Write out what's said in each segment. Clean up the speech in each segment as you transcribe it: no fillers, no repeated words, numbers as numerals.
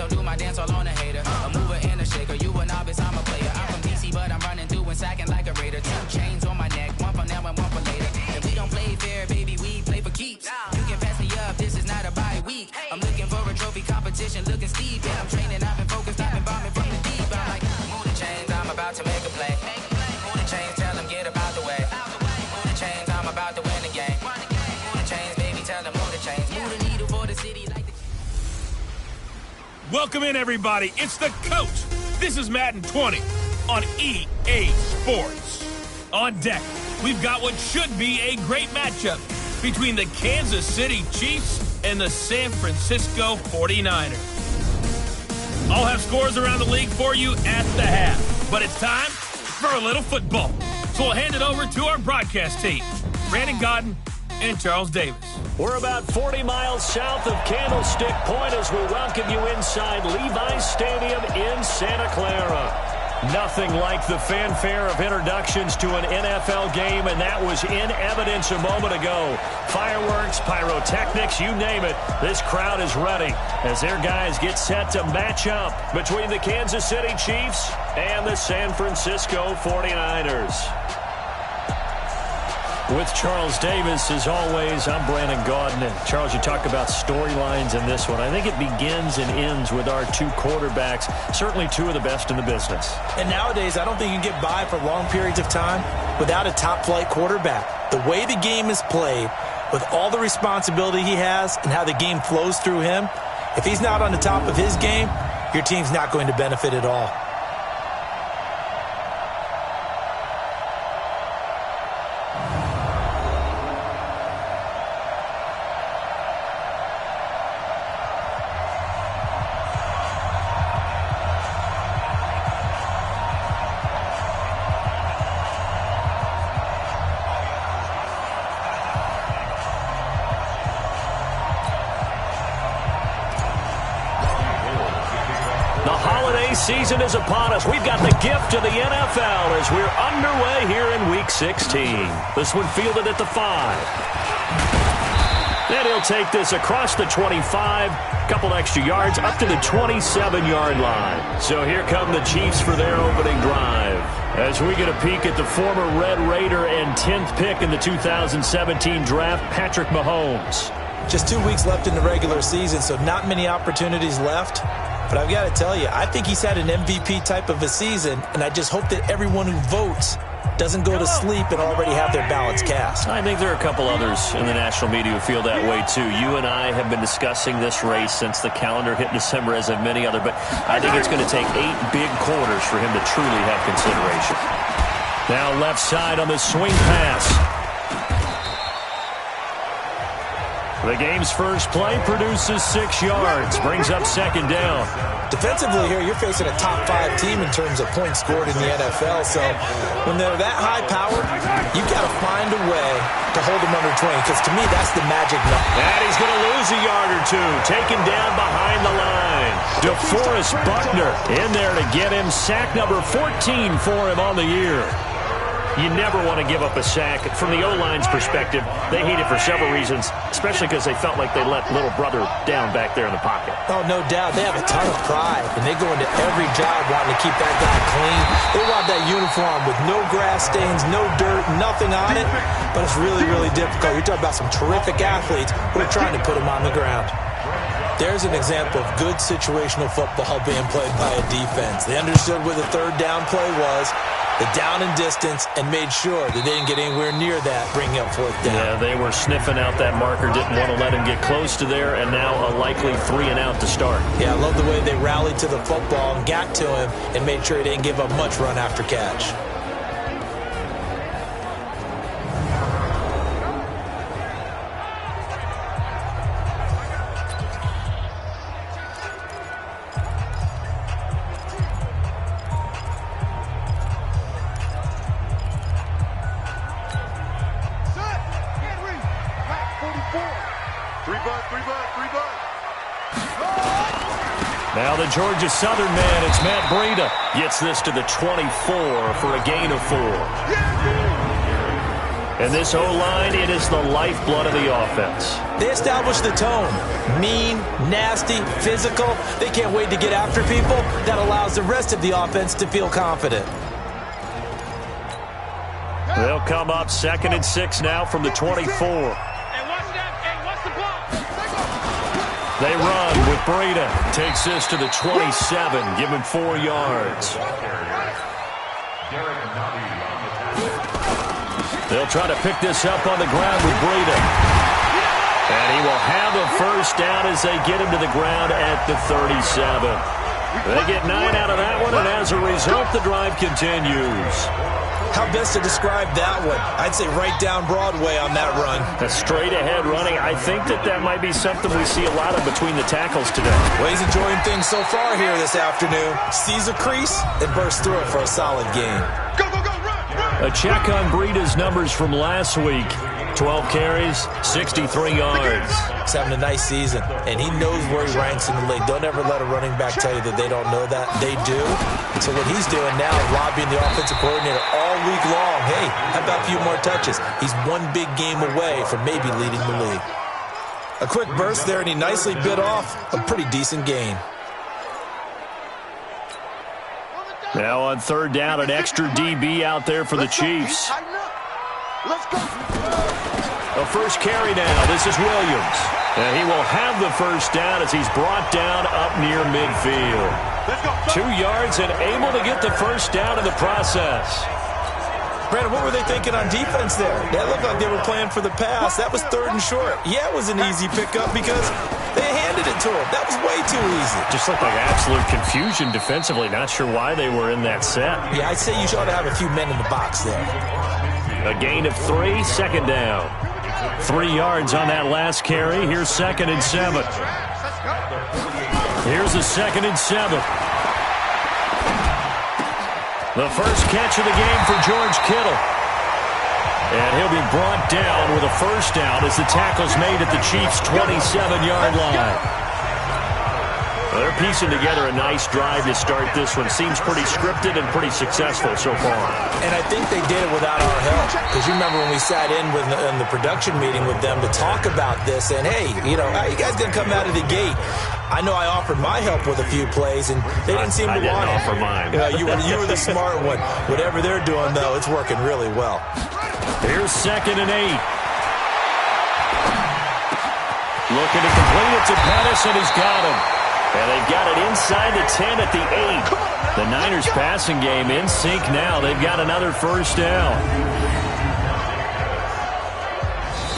so do my dance all on a hater. A mover and a shaker, you a novice, I'm a player. I'm from DC, but I'm running through and sacking like a raider. 2 chains on my neck, one for now and one for later. And we don't play fair, baby, we play for keeps. You can pass me up, this is not a bye week. I'm looking for a trophy competition, looking steep. And I'm training, I've been focused, I've been bombing from the deep. I'm like, move the chains, I'm about to make a play. Move the chains, tell them get about the way. Move the chains, I'm about to win the game. Move the chains, baby, tell them move the chains. Move the needle for the city like the... Welcome in, everybody. It's the Coach. This is Madden 20 on EA Sports. On deck, we've got what should be a great matchup between the Kansas City Chiefs and the San Francisco 49ers. I'll have scores around the league for you at the half, but it's time for a little football. So we'll hand it over to our broadcast team, Brandon Godden and Charles Davis. We're about 40 miles south of Candlestick Point as we welcome you inside Levi's Stadium in Santa Clara. Nothing like the fanfare of introductions to an NFL game, and that was in evidence a moment ago. Fireworks, pyrotechnics, you name it. This crowd is ready as their guys get set to match up between the Kansas City Chiefs and the San Francisco 49ers. With Charles Davis, as always, I'm Brandon Gaudin. And Charles, you talk about storylines in this one. I think it begins and ends with our 2 quarterbacks, certainly 2 of the best in the business. And nowadays, I don't think you can get by for long periods of time without a top-flight quarterback. The way the game is played, with all the responsibility he has and how the game flows through him, if he's not on the top of his game, your team's not going to benefit at all. Season is upon us. We've got the gift of the NFL as we're underway here in Week 16. This one fielded at the 5. And he'll take this across the 25, couple extra yards, up to the 27-yard line. So here come the Chiefs for their opening drive. As we get a peek at the former Red Raider and 10th pick in the 2017 draft, Patrick Mahomes. Just 2 weeks left in the regular season, so not many opportunities left. But I've got to tell you, I think he's had an MVP type of a season, and I just hope that everyone who votes doesn't go to sleep and already have their ballots cast. I think there are a couple others in the national media who feel that way, too. You and I have been discussing this race since the calendar hit December, as have many other, but I think it's going to take 8 big quarters for him to truly have consideration. Now left side on the swing pass. The game's first play produces 6 yards, brings up second down. Defensively here, you're facing a top 5 team in terms of points scored in the NFL, so when they're that high powered, you've got to find a way to hold them under 20, because to me, that's the magic number. And he's going to lose a yard or 2, taken down behind the line. DeForest Buckner in there to get him sack number 14 for him on the year. You never want to give up a sack. From the O-line's perspective, they hate it for several reasons, especially because they felt like they let little brother down back there in the pocket. Oh, no doubt. They have a ton of pride, and they go into every job wanting to keep that guy clean. They want that uniform with no grass stains, no dirt, nothing on it, but it's really, really difficult. You're talking about some terrific athletes who are trying to put him on the ground. There's an example of good situational football being played by a defense. They understood where the third down play was, the down and distance, and made sure that they didn't get anywhere near that, bringing up fourth down. Yeah, they were sniffing out that marker, didn't want to let him get close to there, and now a likely 3 and out to start. Yeah, I love the way they rallied to the football and got to him and made sure he didn't give up much run after catch. Now the Georgia Southern man, it's Matt Breida, gets this to the 24 for a gain of 4. And this O-line, it is the lifeblood of the offense. They establish the tone. Mean, nasty, physical. They can't wait to get after people. That allows the rest of the offense to feel confident. They'll come up 2nd and 6 now from the 24. They run with Breida. Takes this to the 27. Give him 4 yards. They'll try to pick this up on the ground with Breida. And he will have a first down as they get him to the ground at the 37. They get 9 out of that one, and as a result, the drive continues. How best to describe that one? I'd say right down Broadway on that run. A straight-ahead running. I think that might be something we see a lot of between the tackles today. Well, he's enjoying things so far here this afternoon. Sees a crease and bursts through it for a solid gain. Go, go, go, run, run. A check on Breida's numbers from last week. 12 carries, 63 yards. He's having a nice season, and he knows where he ranks in the league. Don't ever let a running back tell you that they don't know that. They do. So what he's doing now is lobbying the offensive coordinator all week long. Hey, how about a few more touches? He's one big game away from maybe leading the league. A quick burst there, and he nicely bit off a pretty decent gain. Now on 3rd down, an extra DB out there for the Chiefs. Let's go. The first carry now. This is Williams. And he will have the first down as he's brought down up near midfield. 2 yards and able to get the first down in the process. Brandon, what were they thinking on defense there? That looked like they were playing for the pass. That was 3rd and short. Yeah, it was an easy pickup because they handed it to him. That was way too easy. Just looked like absolute confusion defensively. Not sure why they were in that set. Yeah, I'd say you ought to have a few men in the box there. A gain of 3, 2nd down. 3 yards on that last carry. Here's 2nd and 7. Here's a 2nd and 7. The first catch of the game for George Kittle. And he'll be brought down with a first down as the tackle's made at the Chiefs' 27-yard line. They're piecing together a nice drive to start this one. Seems pretty scripted and pretty successful so far. And I think they did it without our help. Because you remember when we sat in the production meeting with them to talk about this. And, hey, you know, how you guys going to come out of the gate? I know I offered my help with a few plays, and they didn't seem to want it. I didn't offer mine. You were the smart one. Whatever they're doing, though, it's working really well. Here's 2nd and 8. Looking to complete it to Pettis, and he's got him. And they've got it inside the 10 at the 8. The Niners passing game in sync now. They've got another first down.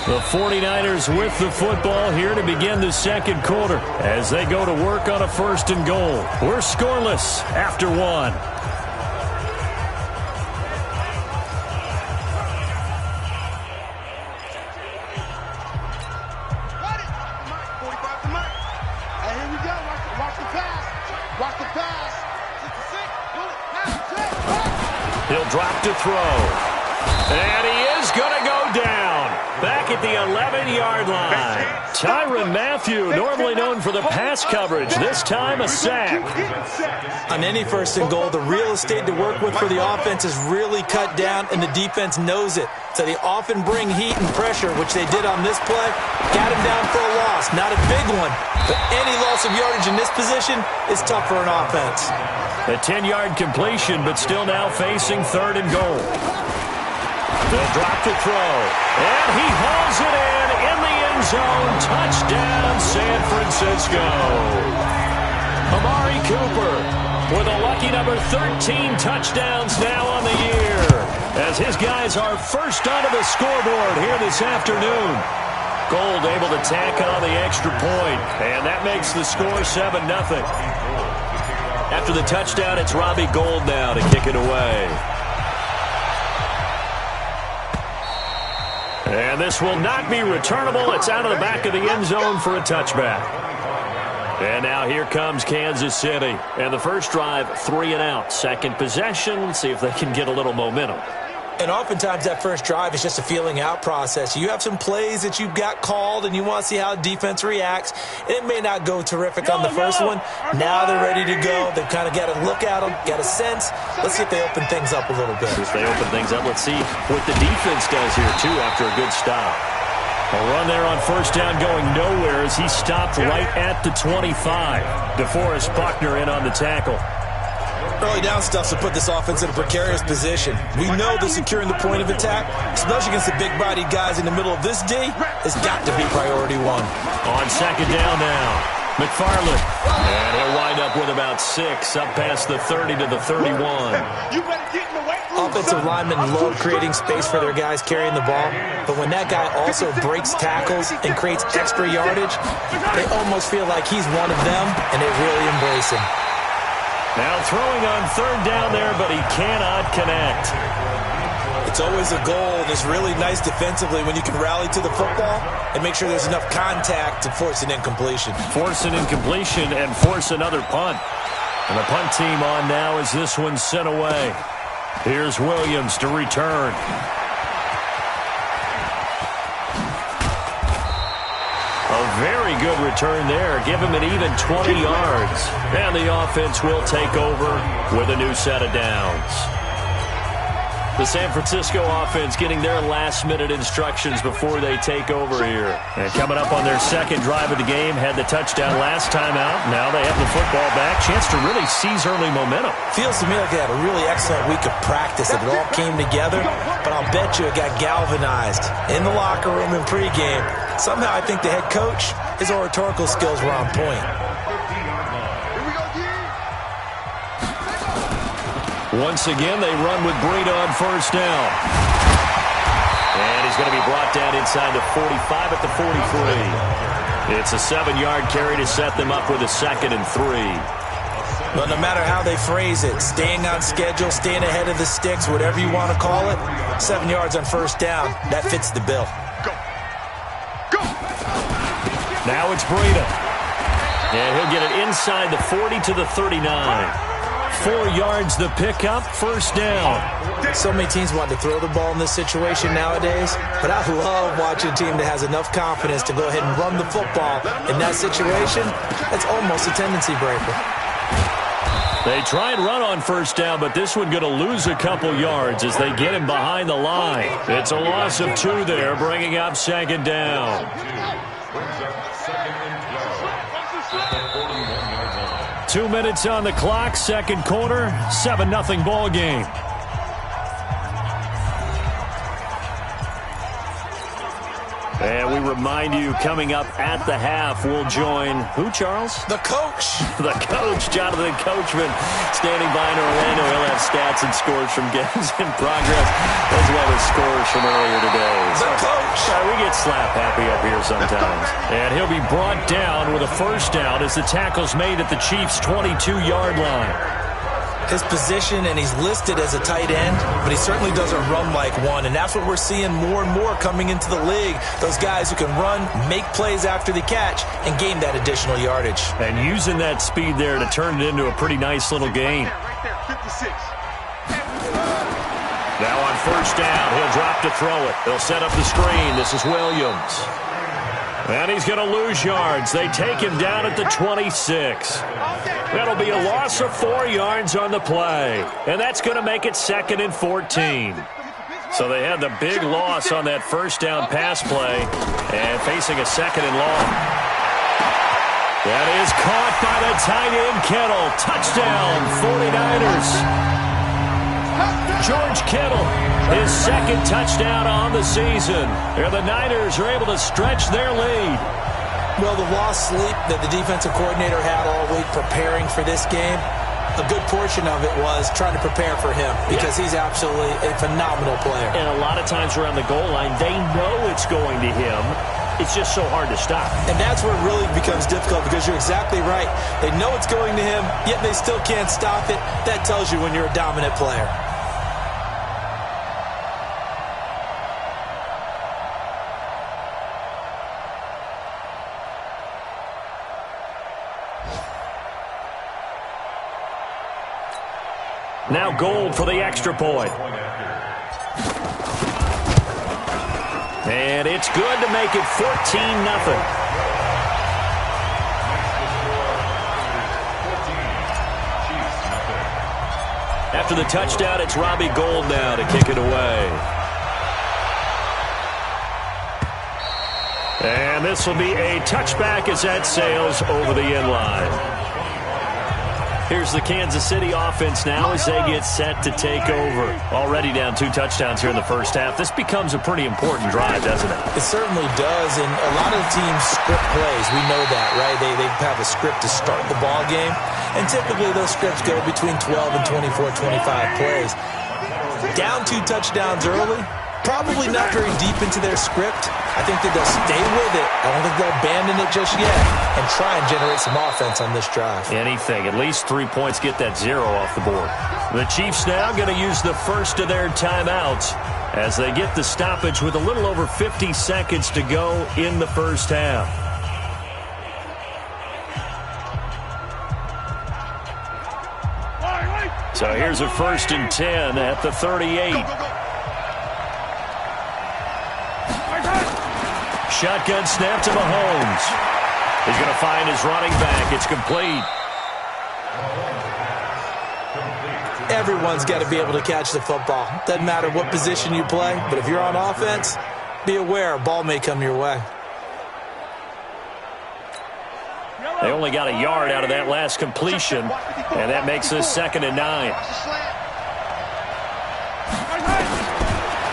The 49ers with the football here to begin the 2nd quarter as they go to work on a 1st and goal. We're scoreless after 1. He'll drop to throw. And he is going to go down. Back at the 11-yard line. Tyrann Mathieu, normally known for the pass coverage. This time a sack. On any 1st and goal, the real estate to work with for the offense is really cut down, and the defense knows it. So they often bring heat and pressure, which they did on this play. Got him down for a loss. Not a big one, but any loss of yardage in this position is tough for an offense. A 10-yard completion, but still now facing 3rd and goal. They'll drop to throw. And he hauls it in the end zone. Touchdown, San Francisco. Amari Cooper with a lucky number 13 touchdowns now on the year. As his guys are first onto the scoreboard here this afternoon. Gold able to tack on the extra point. And that makes the score 7-0. After the touchdown, it's Robbie Gould now to kick it away. And this will not be returnable. It's out of the back of the end zone for a touchback. And now here comes Kansas City. And the first drive, 3 and out. 2nd possession. See if they can get a little momentum. And oftentimes that first drive is just a feeling out process. You have some plays that you've got called and you want to see how defense reacts. It may not go terrific on the first one. Now they're ready to go. They've kind of got to look at them, got a sense. Let's see if they open things up a little bit. If they open things up, let's see what the defense does here, too, after a good stop. A run there on first down going nowhere as he stopped right at the 25. DeForest Buckner in on the tackle. Early down stuff to put this offense in a precarious position. We know that securing the point of attack, especially against the big-bodied guys in the middle of this D, has got to be priority one. On second down now, McFarland. And he'll wind up with about 6, up past the 30 to the 31. Offensive linemen love creating space for their guys carrying the ball, but when that guy also breaks tackles and creates extra yardage, they almost feel like he's one of them, and they really embrace him. Now throwing on third down there, but he cannot connect. It's always a goal, and it's really nice defensively when you can rally to the football and make sure there's enough contact to force an incompletion. Force an incompletion and force another punt. And the punt team on now as this one's sent away. Here's Williams to return. A very good return there. Give him an even 20 yards. And the offense will take over with a new set of downs. The San Francisco offense getting their last-minute instructions before they take over here. And coming up on their second drive of the game, had the touchdown last time out. Now they have the football back. Chance to really seize early momentum. Feels to me like they had a really excellent week of practice. It all came together, but I'll bet you it got galvanized in the locker room and pregame. Somehow I think the head coach, his oratorical skills were on point. Once again, they run with Breida on first down. And he's going to be brought down inside the 45 at the 43. It's a 7-yard carry to set them up with a 2nd and 3. Well, no matter how they phrase it, staying on schedule, staying ahead of the sticks, whatever you want to call it, 7 yards on first down, that fits the bill. Now it's Breida. And he'll get it inside the 40 to the 39. 4 yards the pickup, first down. So many teams want to throw the ball in this situation nowadays, but I love watching a team that has enough confidence to go ahead and run the football. In that situation, that's almost a tendency breaker. They try and run on first down, but this one going to lose a couple yards as they get him behind the line. It's a loss of 2 there, bringing up second down. 2 minutes on the clock, second quarter, 7-0 ball game. And we remind you, coming up at the half, we'll join who, Charles? The coach. The coach, Jonathan Coachman, standing by in Orlando. He'll have stats and scores from games in progress, as well as scores from earlier today. The coach. We get slap happy up here sometimes. And he'll be brought down with a first down as the tackle's made at the Chiefs' 22-yard line. His position, and he's listed as a tight end, but he certainly doesn't run like one, and that's what we're seeing more and more coming into the league. Those guys who can run, make plays after the catch, and gain that additional yardage. And using that speed there to turn it into a pretty nice little gain. Now on first down, he'll drop to throw it. They'll set up the screen. This is Williams. And he's going to lose yards. They take him down at the 26. That'll be a loss of 4 yards on the play. And that's going to make it 2nd and 14. So they had the big loss on that first down pass play and facing a 2nd and long. That is caught by the tight end Kittle. Touchdown, 49ers. George Kittle, his 2nd touchdown on the season. And the Niners are able to stretch their lead. Well, the lost sleep that the defensive coordinator had all week preparing for this game, a good portion of it was trying to prepare for him because he's absolutely a phenomenal player. And a lot of times around the goal line, they know it's going to him. It's just so hard to stop. And that's where it really becomes difficult because you're exactly right. They know it's going to him, yet they still can't stop it. That tells you when you're a dominant player. Now Gold for the extra point. And it's good to make it 14-0. After the touchdown, it's Robbie Gould now to kick it away. And this will be a touchback as that sails over the end line. Here's the Kansas City offense now as they get set to take over. Already down 2 touchdowns here in the first half. This becomes a pretty important drive, doesn't it? It certainly does, and a lot of teams script plays. We know that, right? They have a script to start the ball game, and typically those scripts go between 12 and 24, 25 plays. Down 2 touchdowns early, probably not very deep into their script. I think that they'll stay with it. I don't think they'll abandon it just yet and try and generate some offense on this drive. Anything. At least 3 points, get that 0 off the board. The Chiefs now going to use the first of their timeouts as they get the stoppage with a little over 50 seconds to go in the first half. So here's a 1st and 10 at the 38. Shotgun snap to Mahomes. He's going to find his running back. It's complete. Everyone's got to be able to catch the football. Doesn't matter what position you play, but if you're on offense, be aware a ball may come your way. They only got a yard out of that last completion, and that makes this 2nd and 9.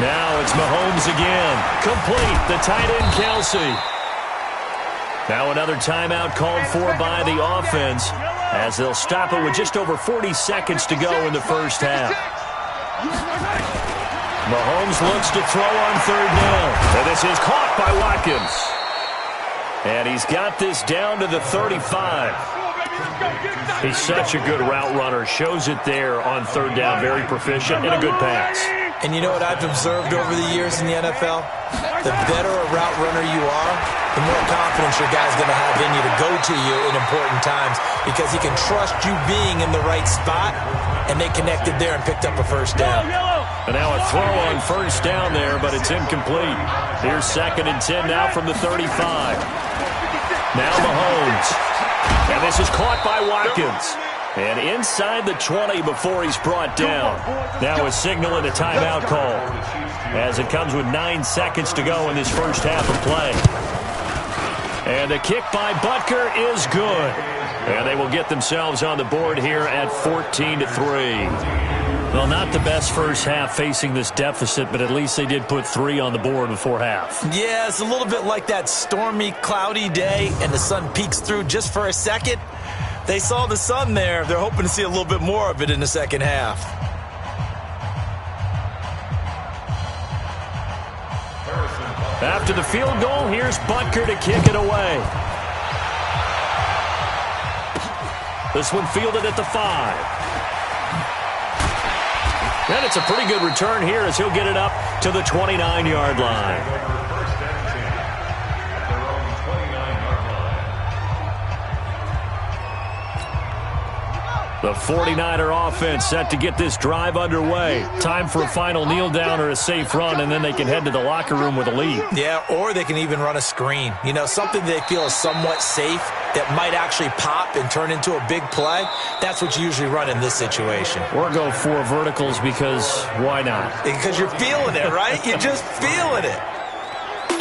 Now it's Mahomes again. Complete. The tight end, Kelsey. Now another timeout called for by the offense as they'll stop it with just over 40 seconds to go in the first half. Mahomes looks to throw on 3rd down. And this is caught by Watkins. And he's got this down to the 35. He's such a good route runner. Shows it there on 3rd down. Very proficient and a good pass. And you know what I've observed over the years in the NFL? The better a route runner you are, the more confidence your guy's going to have in you to go to you in important times because he can trust you being in the right spot, and they connected there and picked up a 1st down. And now a throw on 1st down there, but it's incomplete. Here's 2nd and 10 now from the 35. Now Mahomes. And this is caught by Watkins. And inside the 20 before he's brought down. Now a signal and a timeout call as it comes with 9 seconds to go in this first half of play. And the kick by Butker is good. And they will get themselves on the board here at 14-3. Well, not the best first half facing this deficit, but at least they did put 3 on the board before half. Yeah, it's a little bit like that stormy, cloudy day, and the sun peeks through just for a second. They saw the sun there. They're hoping to see a little bit more of it in the second half. After the field goal, here's Butker to kick it away. This one fielded at the 5. And it's a pretty good return here as he'll get it up to the 29-yard line. The 49er offense set to get this drive underway. Time for a final kneel down or a safe run, and then they can head to the locker room with a lead. Yeah, or they can even run a screen. You know, something they feel is somewhat safe that might actually pop and turn into a big play. That's what you usually run in this situation. Or go 4 verticals because why not? Because you're feeling it, right? You're just feeling it.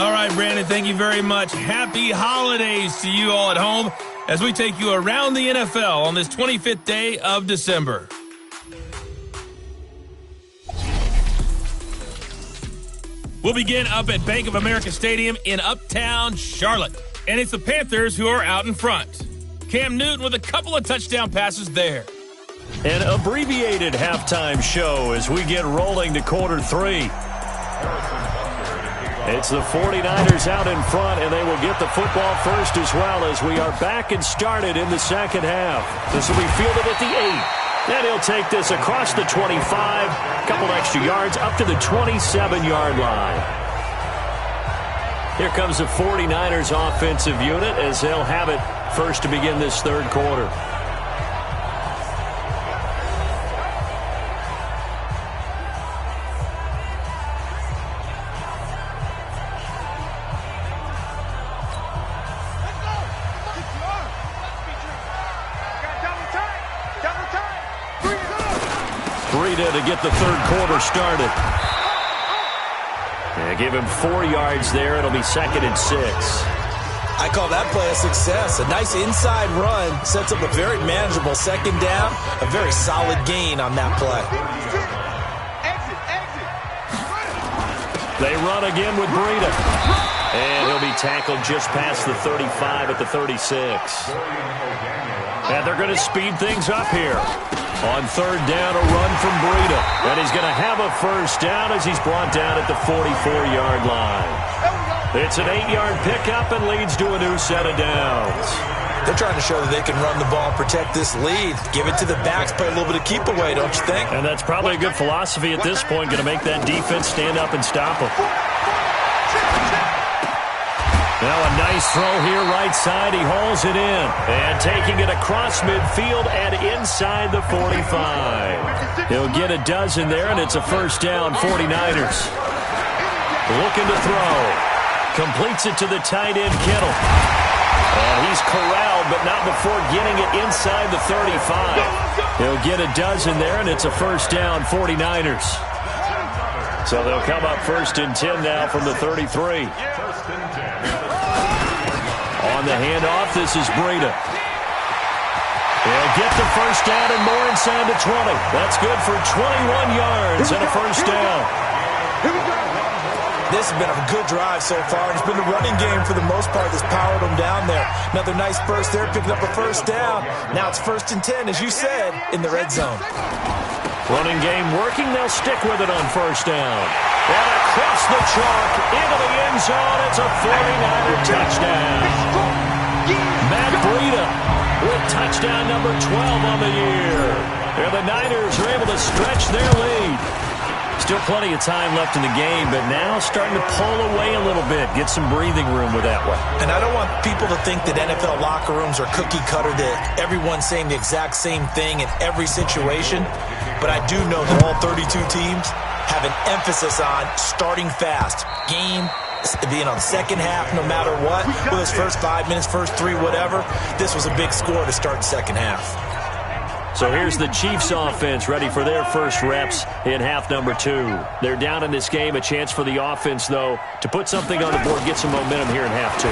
All right, Brandon, thank you very much. Happy holidays to you all at home as we take you around the NFL on this 25th day of December. We'll begin up at Bank of America Stadium in Uptown Charlotte. And it's the Panthers who are out in front. Cam Newton with a couple of touchdown passes there. An abbreviated halftime show as we get rolling to quarter 3. It's the 49ers out in front, and they will get the football first as well as we are back and started in the second half. This will be fielded at the 8. And he'll take this across the 25, a couple extra yards, up to the 27-yard line. Here comes the 49ers offensive unit as they'll have it first to begin this third quarter. Breida to get the third quarter started. And give him 4 yards there. It'll be 2nd and 6. I call that play a success. A nice inside run sets up a very manageable second down. A very solid gain on that play. They run again with Breida. And he'll be tackled just past the 35 at the 36. And they're going to speed things up here. On 3rd down, a run from Breida. And he's going to have a first down as he's brought down at the 44-yard line. It's an 8-yard pickup and leads to a new set of downs. They're trying to show that they can run the ball and protect this lead. Give it to the backs, play a little bit of keep away, don't you think? And that's probably a good philosophy at this point, going to make that defense stand up and stop them. Now a nice throw here, right side. He hauls it in. And taking it across midfield and inside the 45. He'll get a dozen there, and it's a first down, 49ers. Looking to throw. Completes it to the tight end, Kittle. And he's corralled, but not before getting it inside the 35. He'll get a dozen there, and it's a first down, 49ers. So they'll come up 1st and 10 now from the 33. On the handoff, this is Breida. They'll get the first down and more inside the 20. That's good for 21 yards and a first down. This has been a good drive so far. It's been the running game for the most part that's powered them down there. Another nice burst there, picking up a first down. Now it's 1st and 10, as you said, in the red zone. Running game working. They'll stick with it on first down. And across the chalk into the end zone. It's a 49er touchdown. Matt Breida with touchdown number 12 on the year. And the Niners are able to stretch their lead. Still plenty of time left in the game, but now starting to pull away a little bit, get some breathing room with that one. And I don't want people to think that NFL locker rooms are cookie cutter, that everyone's saying the exact same thing in every situation. But I do know that all 32 teams have an emphasis on starting fast. Game, being on the second half, no matter what, whether it's first 5 minutes, first 3, whatever. This was a big score to start the second half. So here's the Chiefs offense ready for their first reps in half number 2. They're down in this game. A chance for the offense, though, to put something on the board, get some momentum here in half 2.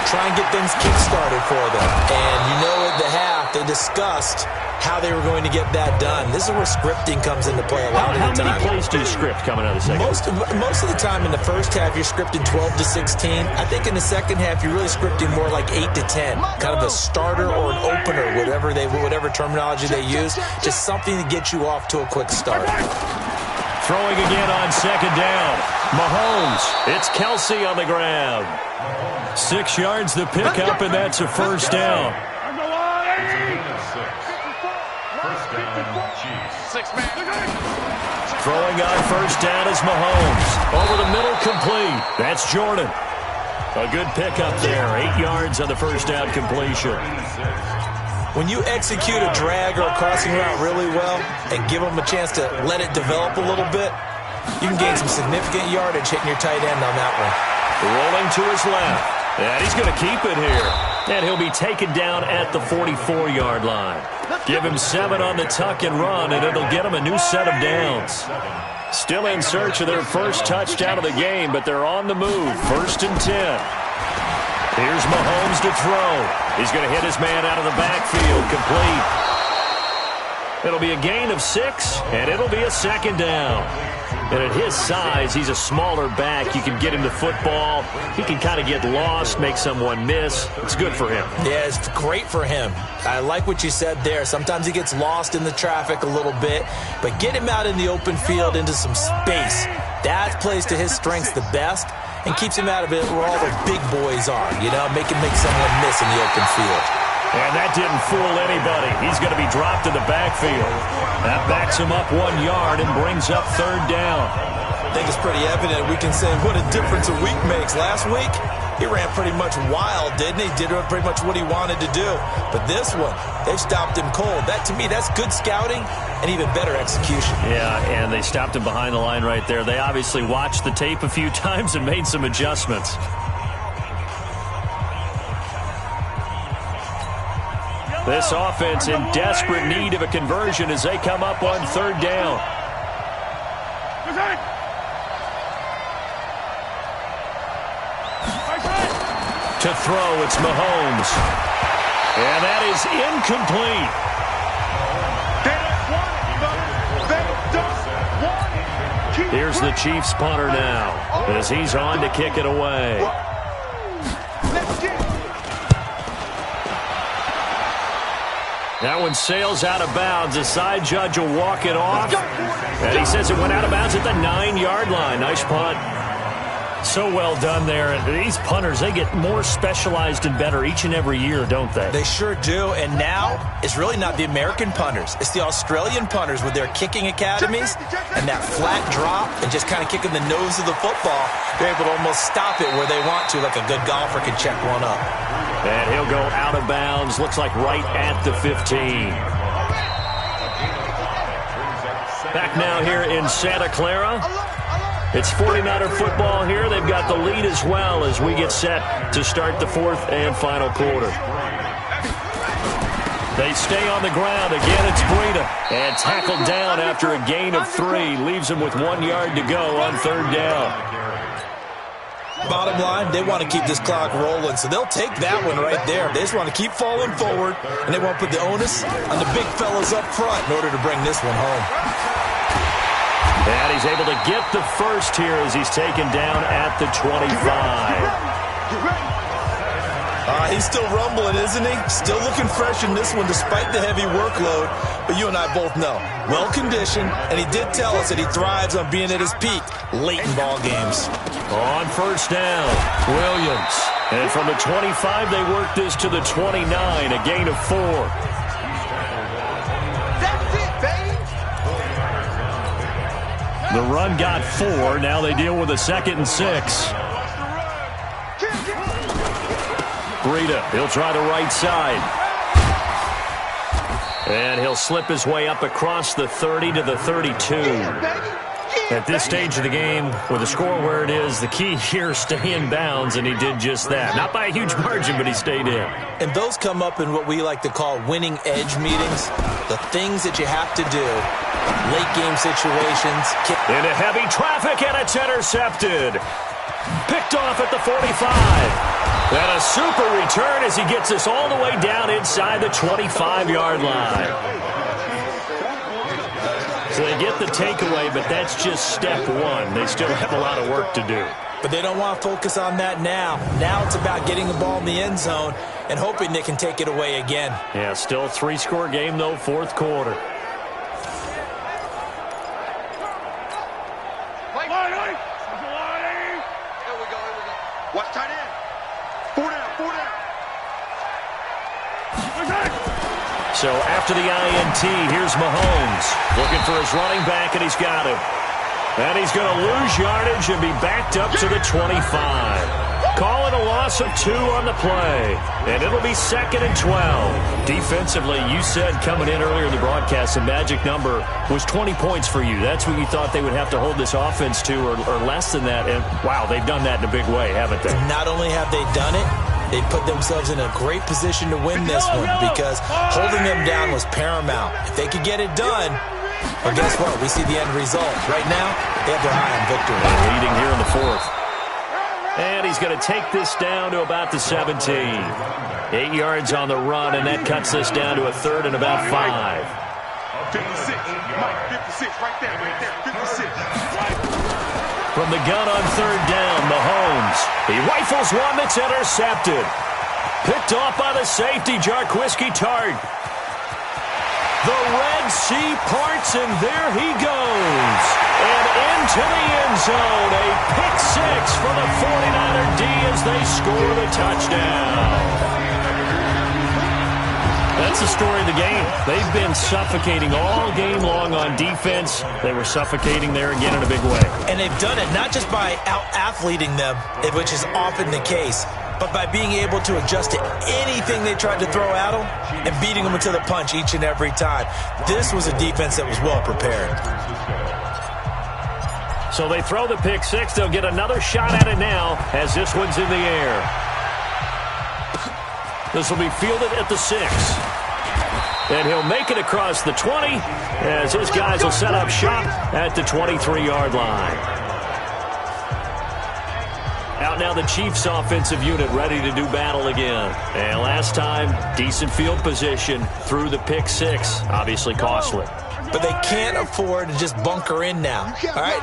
Try and get things kick-started for them. And you know at the half, they discussed how they were going to get that done. This is where scripting comes into play a lot of the time. How many plays do you script coming out of the second? Most of the time in the first half, you're scripting 12 to 16. I think in the second half, you're really scripting more like 8 to 10. Kind of a starter or an opener, whatever terminology they use. Just something to get you off to a quick start. Throwing again on second down. Mahomes. It's Kelsey on the ground. 6 yards the pickup, and that's a first down. Throwing on first down is Mahomes. Over the middle, complete. That's Jordan. A good pickup there. 8 yards on the first down completion. When you execute a drag or a crossing route really well and give them a chance to let it develop a little bit, you can gain some significant yardage hitting your tight end on that one. Rolling to his left. And he's going to keep it here. And he'll be taken down at the 44-yard line. Give him 7 on the tuck and run, and it'll get him a new set of downs. Still in search of their first touchdown of the game, but they're on the move. 1st and 10. Here's Mahomes to throw. He's going to hit his man out of the backfield. Complete. It'll be a gain of 6, and it'll be a second down. And at his size, he's a smaller back. You can get him the football. He can kind of get lost, make someone miss. It's good for him. Yeah, it's great for him. I like what you said there. Sometimes he gets lost in the traffic a little bit, but get him out in the open field into some space. That plays to his strengths the best and keeps him out of it where all the big boys are, make someone miss in the open field. And that didn't fool anybody. He's going to be dropped in the backfield. That backs him up 1 yard and brings up 3rd down. I think it's pretty evident. We can say what a difference a week makes. Last week, he ran pretty much wild, didn't he? Did pretty much what he wanted to do. But this one, they've stopped him cold. That, to me, that's good scouting and even better execution. Yeah, and they stopped him behind the line right there. They obviously watched the tape a few times and made some adjustments. This offense in desperate need of a conversion as they come up on third down. To throw, it's Mahomes. And that is incomplete. Here's the Chiefs punter now as he's on to kick it away. That one sails out of bounds. The side judge will walk it off. And he says it went out of bounds at the 9-yard line. Nice punt. So well done there. And these punters, they get more specialized and better each and every year, don't they? They sure do. And now it's really not the American punters. It's the Australian punters with their kicking academies and that flat drop and just kind of kicking the nose of the football. They're able to almost stop it where they want to, like a good golfer can check one up. And he'll go out of bounds. Looks like right at the 15. Back now here in Santa Clara. It's 49er football here. They've got the lead as well as we get set to start the fourth and final quarter. They stay on the ground. Again, it's Breida. And tackled down after a gain of 3. Leaves him with 1 yard to go on third down. Bottom line, they want to keep this clock rolling, so they'll take that one right there. They just want to keep falling forward, and they want to put the onus on the big fellas up front in order to bring this one home. And he's able to get the first here as he's taken down at the 25. He's still rumbling, isn't he? Still looking fresh in this one despite the heavy workload. But you and I both know, well-conditioned, and he did tell us that he thrives on being at his peak late in ball games. On first down, Williams. And from the 25, they work this to the 29, a gain of 4. The run got 4. Now they deal with a 2nd and 6. Breida, he'll try the right side. And he'll slip his way up across the 30 to the 32. At this stage of the game, with the score where it is, the key here is stay in bounds, and he did just that. Not by a huge margin, but he stayed in. And those come up in what we like to call winning edge meetings. The things that you have to do. Late game situations. Into heavy traffic, and it's intercepted. Picked off at the 45. And a super return as he gets us all the way down inside the 25-yard line. So they get the takeaway, but that's just step one. They still have a lot of work to do. But they don't want to focus on that now. Now it's about getting the ball in the end zone and hoping they can take it away again. Yeah, still a 3-score game, though, fourth quarter. Watch tight end. 4 down, 4 down. So after the INT, here's Mahomes. Looking for his running back, and he's got him. And he's going to lose yardage and be backed up to the 25. Call it a loss of 2 on the play. And it'll be 2nd and 12. Defensively, you said coming in earlier in the broadcast, the magic number was 20 points for you. That's what you thought they would have to hold this offense to, or less than that. And, wow, they've done that in a big way, haven't they? Not only have they done it, they put themselves in a great position to win this one because holding them down was paramount. If they could get it done, well, guess what? We see the end result. Right now, they have their eye on victory. Leading here in the fourth. And he's going to take this down to about the 17. 8 yards on the run, and that cuts this down to a 3rd and about 5. 56. Mike, 56. Right there. 56. From the gun on third down, Mahomes. He rifles one that's intercepted. Picked off by the safety, Jarquiski Tart. The Red Sea parts, and there he goes. And into the end zone. A pick 6 for the 49er D as they score the touchdown. That's the story of the game. They've been suffocating all game long on defense. They were suffocating there again in a big way. And they've done it not just by out-athleting them, which is often the case, but by being able to adjust to anything they tried to throw at them and beating them to the punch each and every time. This was a defense that was well prepared. So they throw the pick 6. They'll get another shot at it now as this one's in the air. This will be fielded at the 6. And he'll make it across the 20 as his guys will set up shop at the 23-yard line. Out now the Chiefs offensive unit ready to do battle again. And last time, decent field position through the pick six. Obviously costly. But they can't afford to just bunker in now. All right,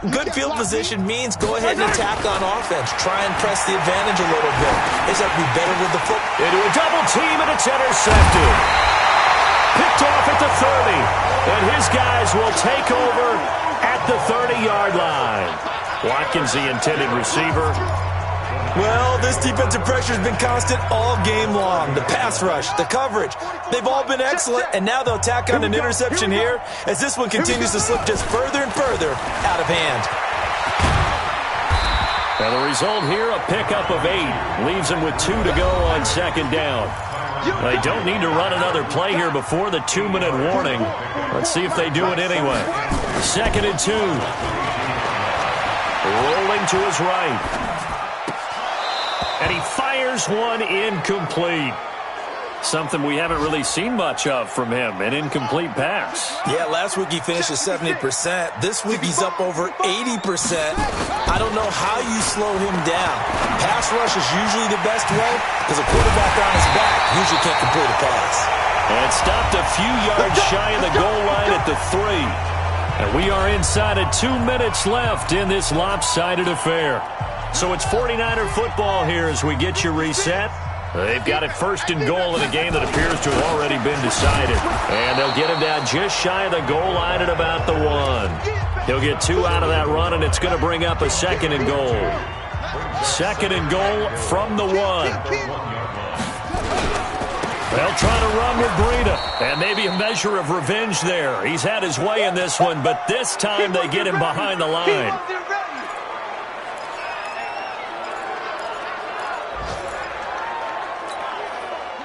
good field position means go ahead and attack on offense. Try and press the advantage a little bit. They just have to be better with the football. Into a double team, and it's intercepted. Picked off at the 30. And his guys will take over at the 30-yard line. Watkins, the intended receiver. Well, this defensive pressure has been constant all game long. The pass rush, the coverage, they've all been excellent, and now they'll tack on an interception here as this one continues to slip just further and further out of hand. And the result here, a pickup of 8. Leaves them with 2 to go on second down. They don't need to run another play here before the 2-minute warning. Let's see if they do it anyway. 2nd and 2. Rolling to his right. And he fires one incomplete. Something we haven't really seen much of from him, an incomplete pass. Yeah, last week he finished at 70%. This week he's up over 80%. I don't know how you slow him down. Pass rush is usually the best way because a quarterback on his back usually can't complete a pass. And stopped a few yards shy of the goal line at the 3. And we are inside of 2 minutes left in this lopsided affair. So it's 49er football here as we get you reset. They've got it 1st and goal in a game that appears to have already been decided. And they'll get him down just shy of the goal line at about the 1. He'll get 2 out of that run, and it's going to bring up a 2nd and goal. 2nd and goal from the 1. They'll try to run with Breida, and maybe a measure of revenge there. He's had his way in this one, but this time they get him behind the line.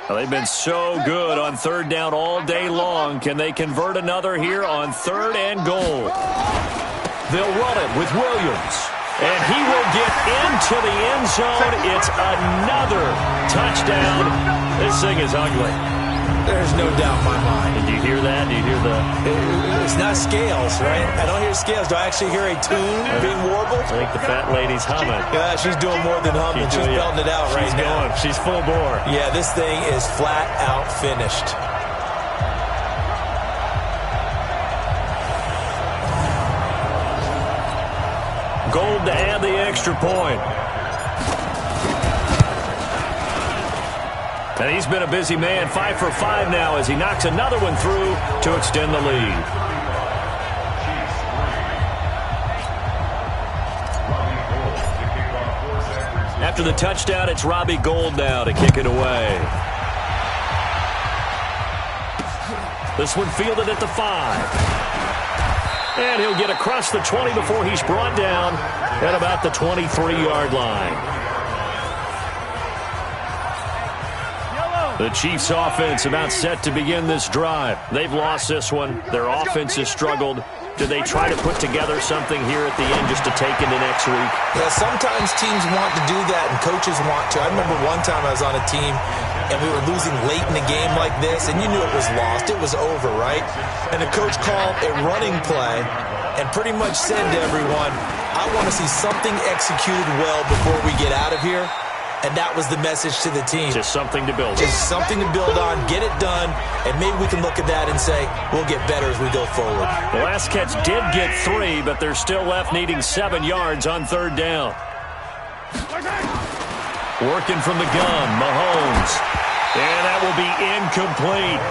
Well, they've been so good on 3rd down all day long. Can they convert another here on 3rd and goal? They'll run it with Williams. And he will get into the end zone. It's another touchdown. This thing is ugly. There's no doubt in my mind. Did you hear that? Did you hear the... It's not scales, right? I don't hear scales. Do I actually hear a tune being warbled? I think the fat lady's humming. Yeah, she's doing more than humming. She's belting it out right now. She's full bore. Yeah, this thing is flat out finished. Gold to add the extra point. And he's been a busy man, 5 for 5 now as he knocks another one through to extend the lead. After the touchdown, it's Robbie Gould now to kick it away. This one fielded at the 5. And he'll get across the 20 before he's brought down at about the 23-yard line. The Chiefs' offense about set to begin this drive. They've lost this one. Their offense has struggled. Do they try to put together something here at the end just to take into next week? Yeah, sometimes teams want to do that and coaches want to. I remember one time I was on a team and we were losing late in a game like this, and you knew it was lost. It was over, right? And the coach called a running play and pretty much said to everyone, I want to see something executed well before we get out of here. And that was the message to the team. Just something to build on. Just something to build on, get it done, and maybe we can look at that and say, we'll get better as we go forward. The last catch did get 3, but they're still left needing 7 yards on 3rd down. Working from the gun, Mahomes. And that will be incomplete.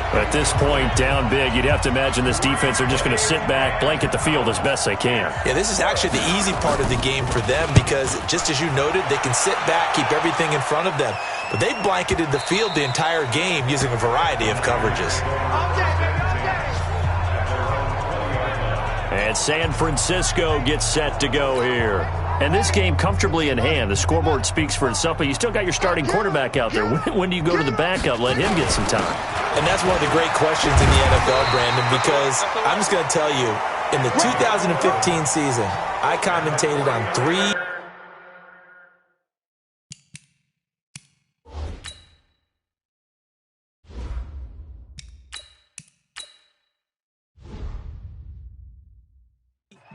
At this point, down big, you'd have to imagine this defense are just going to sit back, blanket the field as best they can. Yeah, this is actually the easy part of the game for them because, just as you noted, they can sit back, keep everything in front of them. But they blanketed the field the entire game using a variety of coverages. And San Francisco gets set to go here. And this game comfortably in hand. The scoreboard speaks for itself, but you still got your starting quarterback out there. When do you go to the backup, let him get some time? And that's one of the great questions in the NFL, Brandon, because I'm just going to tell you, in the 2015 season, I commentated on 3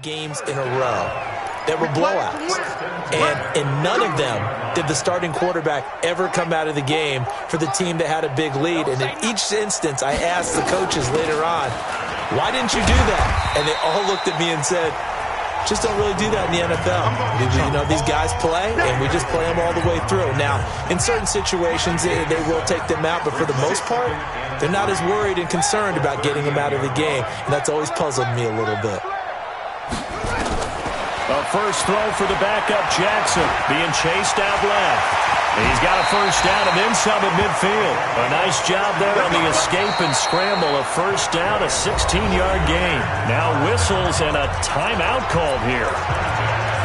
games in a row that were blowouts. And in none of them did the starting quarterback ever come out of the game for the team that had a big lead. And in each instance, I asked the coaches later on, why didn't you do that? And they all looked at me and said, just don't really do that in the NFL. You know, these guys play, and we just play them all the way through. Now, in certain situations, they will take them out, but for the most part, they're not as worried and concerned about getting them out of the game, and that's always puzzled me a little bit. A first throw for the backup Jackson, being chased out left. He's got a first down and then some at midfield. A nice job there on the escape and scramble. A first down, a 16-yard gain. Now whistles and a timeout called here.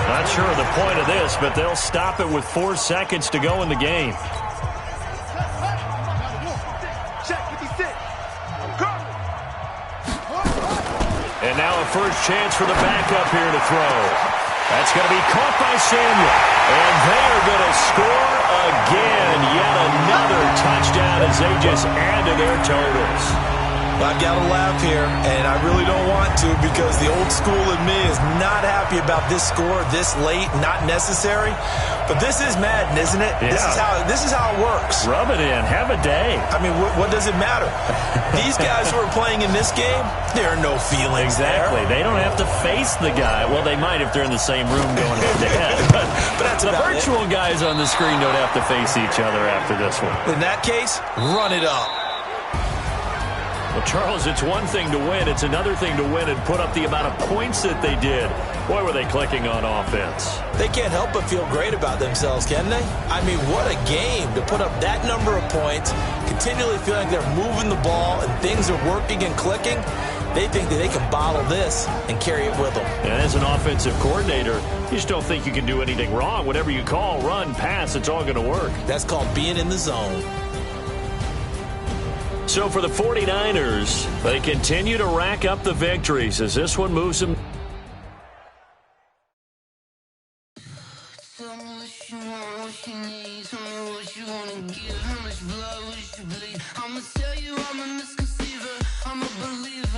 Not sure of the point of this, but they'll stop it with 4 seconds to go in the game. And now a first chance for the backup here to throw. That's going to be caught by Samuel. And they're going to score again. Yet another touchdown as they just add to their totals. I've got to laugh here, and I really don't want to because the old school in me is not happy about this score this late, not necessary. But this is Madden, isn't it? Yeah. This is how it works. Rub it in. Have a day. I mean, what does it matter? These guys who are playing in this game, there are no feelings Exactly. there. They don't have to face the guy. Well, they might if they're in the same room going head-to-head. But that's the about virtual guys on the screen don't have to face each other after this one. In that case, run it up. Well, Charles, it's one thing to win. It's another thing to win and put up the amount of points that they did. Boy, were they clicking on offense. They can't help but feel great about themselves, can they? I mean, what a game to put up that number of points, continually feeling like they're moving the ball and things are working and clicking. They think that they can bottle this and carry it with them. And as an offensive coordinator, you just don't think you can do anything wrong. Whatever you call, run, pass, it's all going to work. That's called being in the zone. So for the 49ers, they continue to rack up the victories as this one moves them. Tell me what you want, what you need. Tell me what you want to give. How much blood would you bleed? I'ma tell you I'm a misconceiver. I'm a believer.